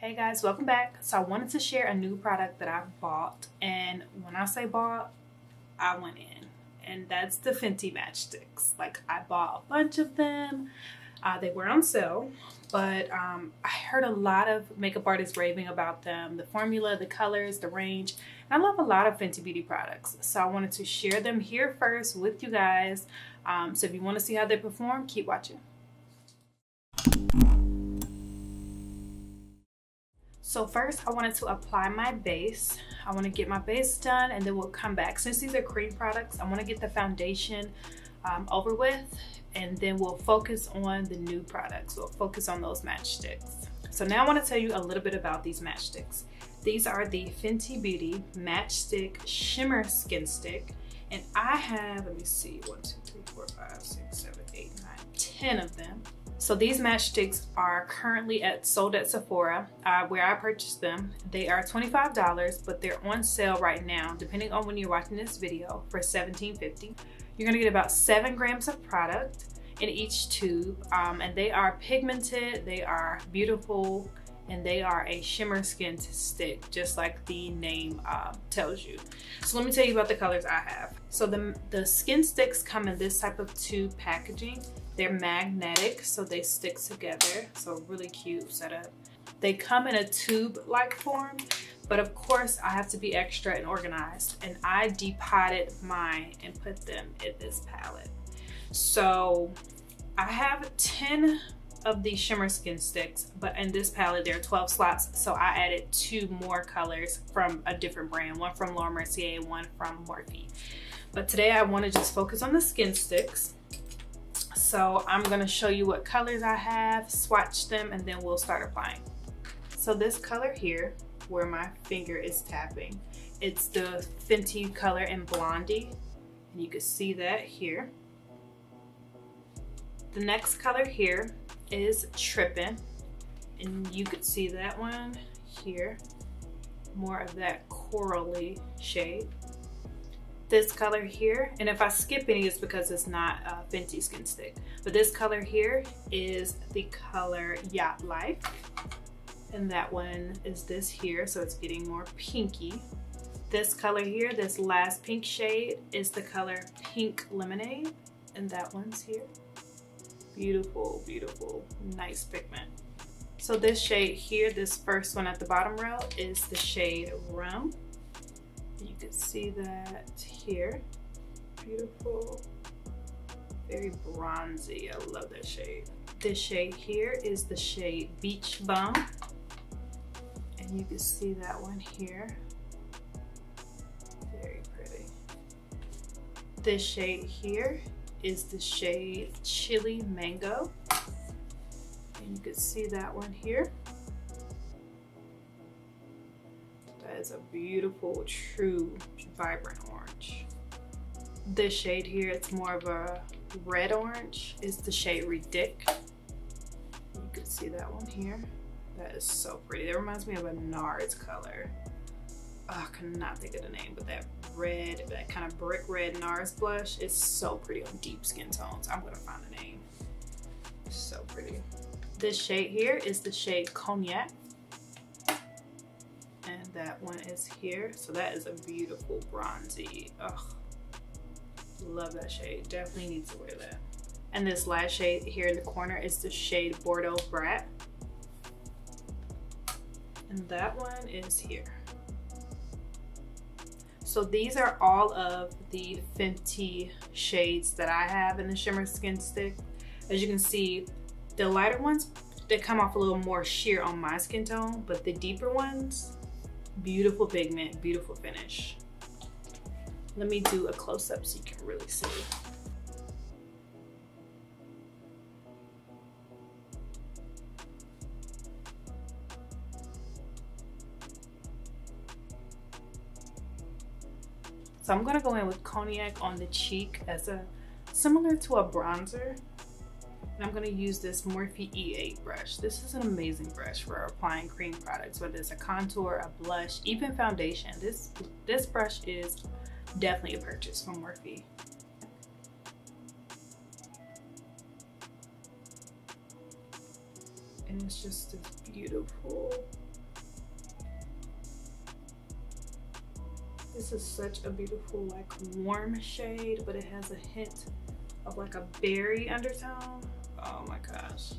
Hey guys, welcome back. So I wanted to share a new product that I bought, and when I say bought, I went in, and that's the Fenty matchsticks. Like, I bought a bunch of them. They were on sale, but I heard a lot of makeup artists raving about them, the formula, the colors, the range, and I love a lot of Fenty Beauty products. So I wanted to share them here first with you guys. So if you want to see how they perform, keep watching. So first, I wanted to apply my base. I want to get my base done, and then we'll come back. Since these are cream products, I want to get the foundation over with, and then we'll focus on the new products. We'll focus on those matchsticks. So now I want to tell you a little bit about these matchsticks. These are the Fenty Beauty Matchstick Shimmer Skinstick, and I have, let me see, 1, 2, 3, 4, 5, 6, 7, 8, 9, 10 of them. So these matchsticks are currently sold at Sephora, where I purchased them. They are $25, but they're on sale right now, depending on when you're watching this video, for $17.50. You're gonna get about 7 grams of product in each tube, and they are pigmented, they are beautiful, and they are a shimmer skin stick, just like the name tells you. So let me tell you about the colors I have. So the skin sticks come in this type of tube packaging. They're magnetic, so they stick together. So really cute setup. They come in a tube-like form, but of course I have to be extra and organized, and I depotted mine and put them in this palette. So I have 10 of these shimmer skin sticks, but in this palette there are 12 slots, so I added 2 more colors from a different brand, one from Laura Mercier and one from Morphe. But today I want to just focus on the skin sticks. So I'm going to show you what colors I have, swatch them, and then we'll start applying. So this color here, where my finger is tapping, it's the Fenty color in Blondie, and you can see that here. The next color here is Trippin, and you could see that one here, more of that corally shade. This color here, and if I skip any, it's because it's not a Fenty skin stick, but this color here is the color Yacht Lyfe, and that one is this here, so it's getting more pinky. This color here, this last pink shade, is the color Pink Lemonade, and that one's here. Beautiful, beautiful, nice pigment. So this shade here, this first one at the bottom row, is the shade Rum. You can see that here. Beautiful, very bronzy. I love that shade. This shade here is the shade Beach Bum, and you can see that one here. Very pretty. This shade here is the shade Chili Mango, and you can see that one here. That is a beautiful, true, vibrant orange. This shade here, it's more of a red orange, is the shade Ridiiic. You can see that one here. That is so pretty. That reminds me of a NARS color. Oh, I cannot think of the name, but that red, that kind of brick red NARS blush is so pretty on deep skin tones. I'm gonna find the name. So pretty. This shade here is the shade Cognac, and that one is here. So that is a beautiful bronzy. Ugh, love that shade. Definitely need to wear that. And this last shade here in the corner is the shade Bordeaux Brat, and that one is here. So these are all of the Fenty shades that I have in the shimmer skin stick. As you can see, the lighter ones, they come off a little more sheer on my skin tone, but the deeper ones, beautiful pigment, beautiful finish. Let me do a close-up so you can really see. So I'm gonna go in with Cognac on the cheek as a, similar to a bronzer. And I'm gonna use this Morphe E8 brush. This is an amazing brush for applying cream products, whether it's a contour, a blush, even foundation. This brush is definitely a purchase from Morphe. And it's just this beautiful This is such a beautiful like warm shade, but it has a hint of like a berry undertone. Oh my gosh.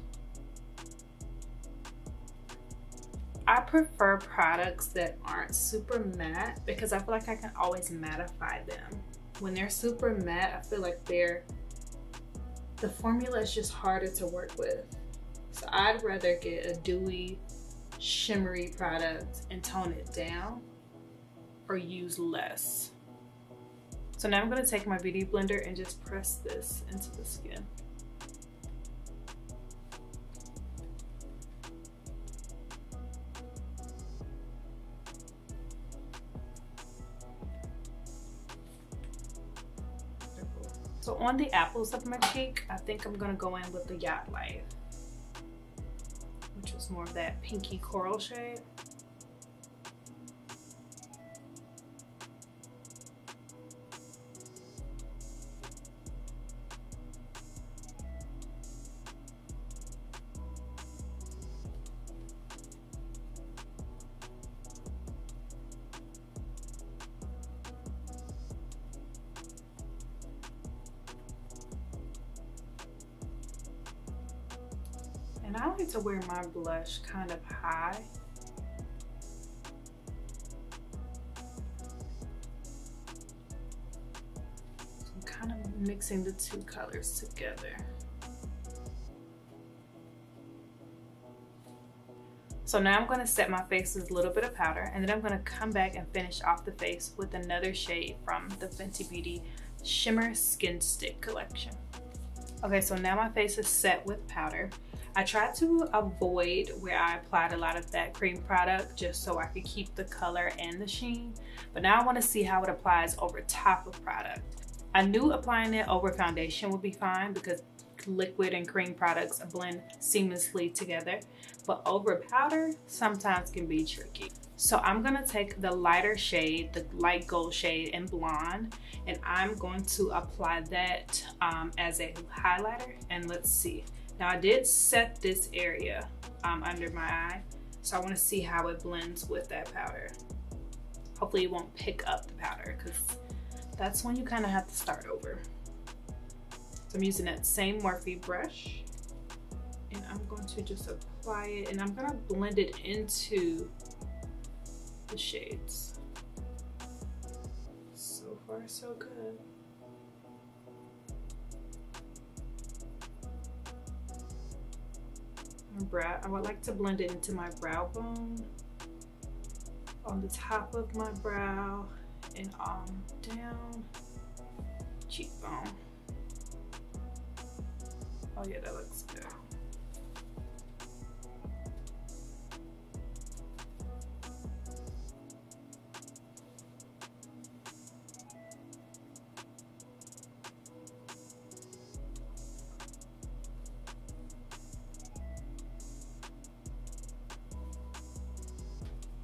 I prefer products that aren't super matte because I feel like I can always mattify them. When they're super matte, I feel like the formula is just harder to work with. So I'd rather get a dewy, shimmery product and tone it down or use less. So now I'm gonna take my beauty blender and just press this into the skin. So on the apples of my cheek, I think I'm gonna go in with the Yacht Lyfe, which is more of that pinky coral shade. And I like to wear my blush kind of high. So I'm kind of mixing the two colors together. So now I'm going to set my face with a little bit of powder, and then I'm going to come back and finish off the face with another shade from the Fenty Beauty Shimmer Skinstick collection. Okay, so now my face is set with powder. I tried to avoid where I applied a lot of that cream product just so I could keep the color and the sheen, but now I want to see how it applies over top of product. I knew applying it over foundation would be fine because liquid and cream products blend seamlessly together, but over powder sometimes can be tricky. So I'm gonna take the lighter shade, the light gold shade in blonde, and I'm going to apply that as a highlighter, and let's see. Now I did set this area under my eye, so I want to see how it blends with that powder. Hopefully it won't pick up the powder because that's when you kind of have to start over. So I'm using that same Morphe brush, and I'm going to just apply it, and I'm going to blend it into the shades. So far so good. Brat, I would like to blend it into my brow bone, on the top of my brow, and down cheekbone. Oh yeah, that looks good.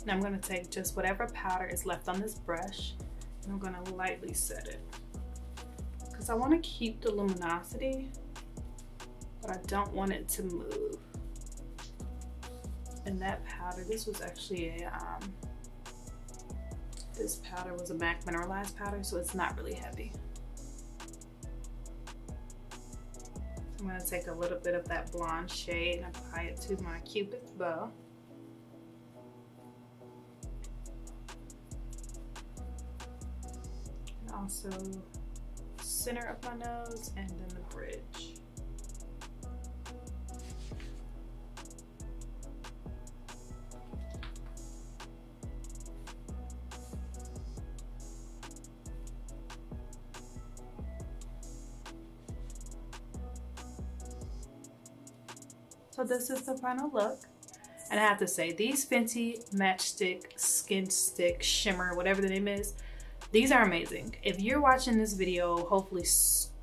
Now I'm going to take just whatever powder is left on this brush, and I'm going to lightly set it because I want to keep the luminosity, but I don't want it to move. And that powder, this was actually a this powder was a MAC mineralized powder, so it's not really heavy. I'm going to take a little bit of that blonde shade and apply it to my Cupid's bow. Also center of my nose and then the bridge. So this is the final look. And I have to say, these Fenty Matchstick Skin Stick Shimmer, whatever the name is, these are amazing. If you're watching this video, hopefully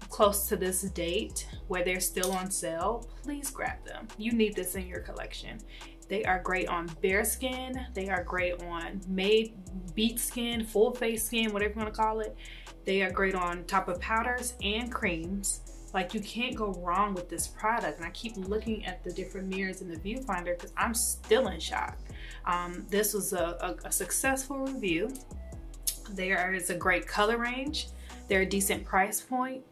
close to this date where they're still on sale, please grab them. You need this in your collection. They are great on bare skin. They are great on beat skin, full face skin, whatever you want to call it. They are great on top of powders and creams. Like, you can't go wrong with this product. And I keep looking at the different mirrors in the viewfinder because I'm still in shock. This was a successful review. There is a great color range. They're a decent price point,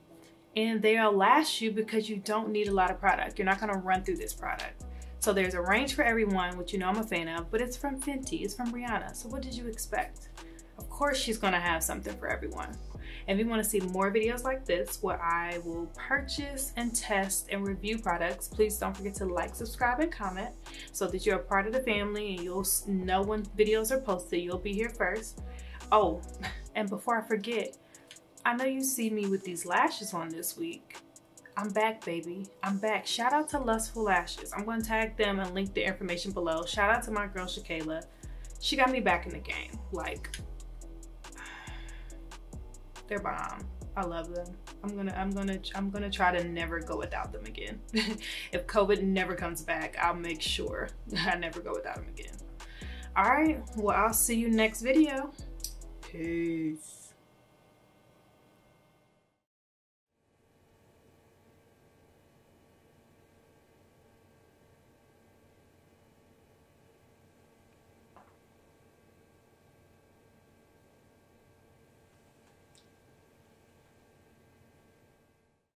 and they'll last you because you don't need a lot of product. You're not gonna run through this product. So there's a range for everyone, which you know I'm a fan of, but it's from Fenty, it's from Rihanna. So what did you expect? Of course she's gonna have something for everyone. If you wanna see more videos like this where I will purchase and test and review products, please don't forget to like, subscribe, and comment so that you're a part of the family and you'll know when videos are posted. You'll be here first. Oh, and before I forget, I know you see me with these lashes on this week. I'm back, baby. I'm back. Shout out to Lustful Lashes. I'm going to tag them and link the information below. Shout out to my girl Shekayla. She got me back in the game. Like, they're bomb. I love them. I'm gonna try to never go without them again. If COVID never comes back, I'll make sure I never go without them again. All right. Well, I'll see you next video. Peace.